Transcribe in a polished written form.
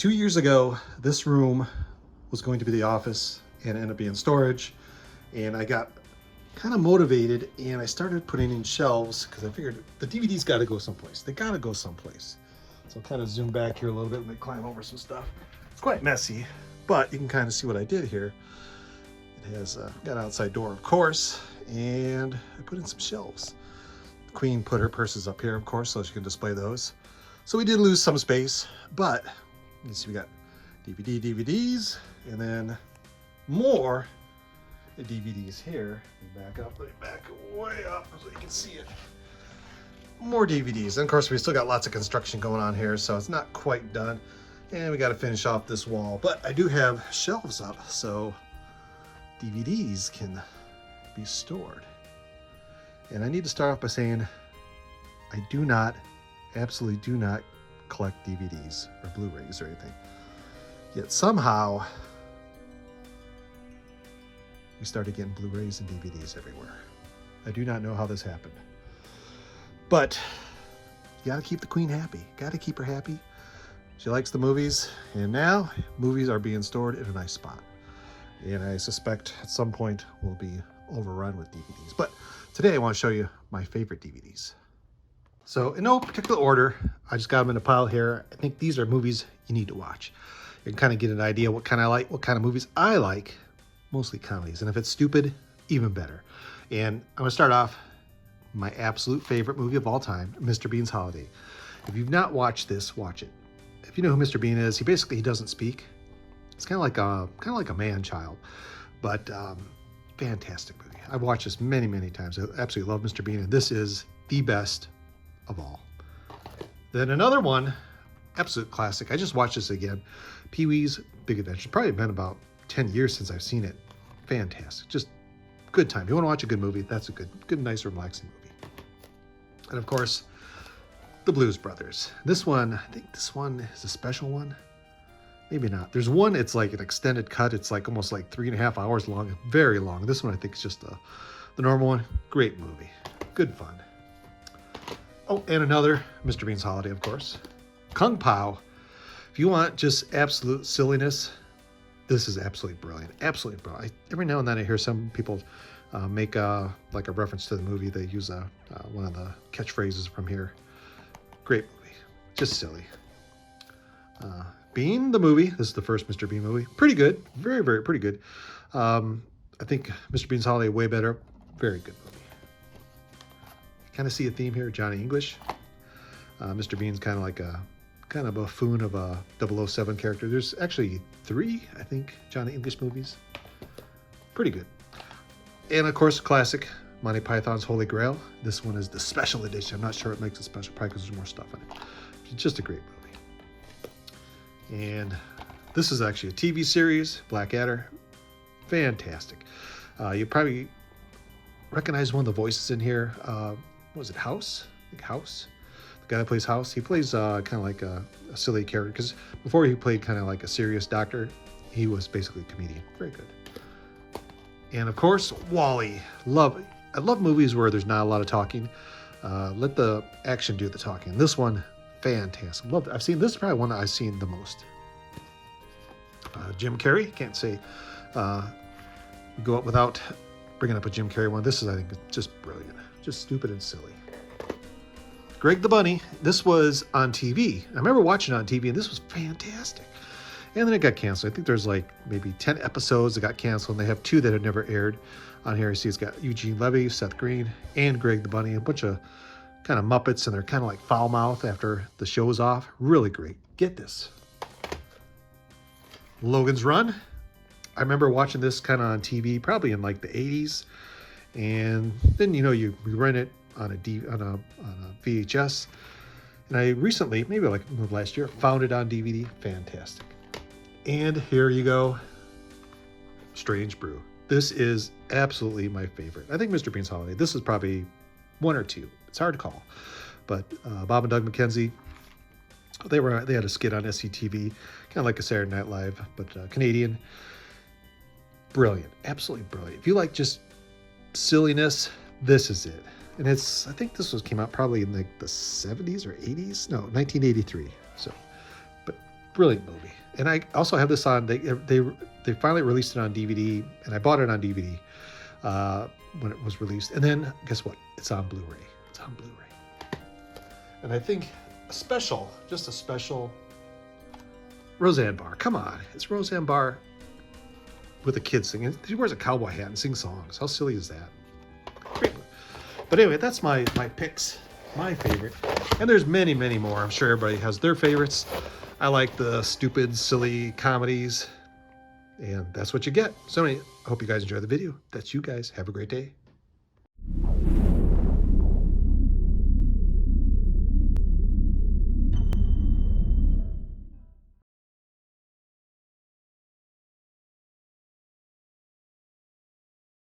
2 years ago, this room was going to be the office and ended up being storage. And I got kind of motivated and I started putting in shelves because I figured the DVDs got to go someplace. They got to go someplace. So I'll kind of zoom back here a little bit and climb over some stuff. It's quite messy, but you can kind of see what I did here. It has got an outside door, of course, and I put in some shelves. The Queen put her purses up here, of course, so she can display those. So we did lose some space, but you can see we got DVDs, and then more DVDs here. Let me back way up so you can see it. More DVDs, and of course we still got lots of construction going on here, so it's not quite done. And we got to finish off this wall, but I do have shelves up, so DVDs can be stored. And I need to start off by saying I do not, absolutely do not collect DVDs or Blu-rays or anything. Yet somehow we started getting Blu-rays and DVDs everywhere. I do not know how this happened. But you gotta keep the Queen happy. Gotta keep her happy. She likes the movies, and now movies are being stored in a nice spot. And I suspect at some point we'll be overrun with DVDs. But today I want to show you my favorite DVDs. So in no particular order, I just got them in a pile here. I think these are movies you need to watch. You can kind of get an idea what kind of movies I like, mostly comedies. And if it's stupid, even better. And I'm gonna start off my absolute favorite movie of all time, Mr. Bean's Holiday. If you've not watched this, watch it. If you know who Mr. Bean is, he doesn't speak. It's kind of like a man-child, but fantastic movie. I've watched this many times. I absolutely love Mr. Bean, and this is the best of all. Then another one, absolute classic. I just watched this again. Pee-wee's Big Adventure. Probably been about 10 years since I've seen it. Fantastic. Just good time. If you want to watch a good movie, that's a good, nice, relaxing movie. And of course, The Blues Brothers. This one, I think this one is a special one. Maybe not. There's one, it's like an extended cut. It's like almost like 3.5 hours long. Very long. This one I think is just the normal one. Great movie. Good fun. Oh, and another Mr. Bean's Holiday, of course. Kung Pao. If you want just absolute silliness, this is absolutely brilliant. Absolutely brilliant. Every now and then I hear some people make like a reference to the movie. They use one of the catchphrases from here. Great movie. Just silly. Bean, the movie. This is the first Mr. Bean movie. Pretty good. Very, pretty good. I think Mr. Bean's Holiday way better. Very good movie. Kind of see a theme here, Johnny English. Mr. Bean's kind of like a buffoon of a 007 character. There's actually 3, I think, Johnny English movies. Pretty good. And of course, classic Monty Python's Holy Grail. This one is the special edition. I'm not sure it makes it special, probably because there's more stuff in it. It's just a great movie. And this is actually a TV series, Blackadder. Fantastic. You probably recognize one of the voices in here. Was it House? I think House. The guy that plays House. He plays kind of like a silly character, because before he played kind of like a serious doctor, he was basically a comedian. Very good. And of course, Wall-E. I love movies where there's not a lot of talking. Let the action do the talking. This one, fantastic. Love it. This is probably one that I've seen the most. Jim Carrey. Can't say go up without bringing up a Jim Carrey one. This is, I think, just brilliant. Just stupid and silly. Greg the Bunny. This was on TV. I remember watching it on TV, and this was fantastic. And then it got canceled. I think there's like maybe 10 episodes that got canceled, and they have 2 that have never aired. On here, you see it's got Eugene Levy, Seth Green, and Greg the Bunny, a bunch of kind of Muppets, and they're kind of like foul mouth after the show's off. Really great. Get this. Logan's Run. I remember watching this kind of on TV, probably in like the 80s. And then, you rent it on a VHS. And I recently, maybe like last year, found it on DVD. Fantastic. And here you go. Strange Brew. This is absolutely my favorite. I think Mr. Bean's Holiday. This is probably 1 or 2. It's hard to call. But Bob and Doug McKenzie, they had a skit on SCTV, kind of like a Saturday Night Live, but Canadian. Brilliant. Absolutely brilliant. If you like just silliness, this is it. And I think this came out probably in like the 70s or 80s. No, 1983. So, but Brilliant movie. And I also have this on, they finally released it on DVD, and I bought it on DVD when it was released. And then guess what? It's on Blu-ray. It's on Blu-ray. And I think just a special Roseanne Barr. Come on. It's Roseanne Barr with a kid singing. She wears a cowboy hat and sings songs. How silly is that? Great. But anyway, that's my picks, my favorite. And there's many, many more. I'm sure everybody has their favorites. I like the stupid, silly comedies. And that's what you get. So anyway, I hope you guys enjoy the video. That's you guys. Have a great day.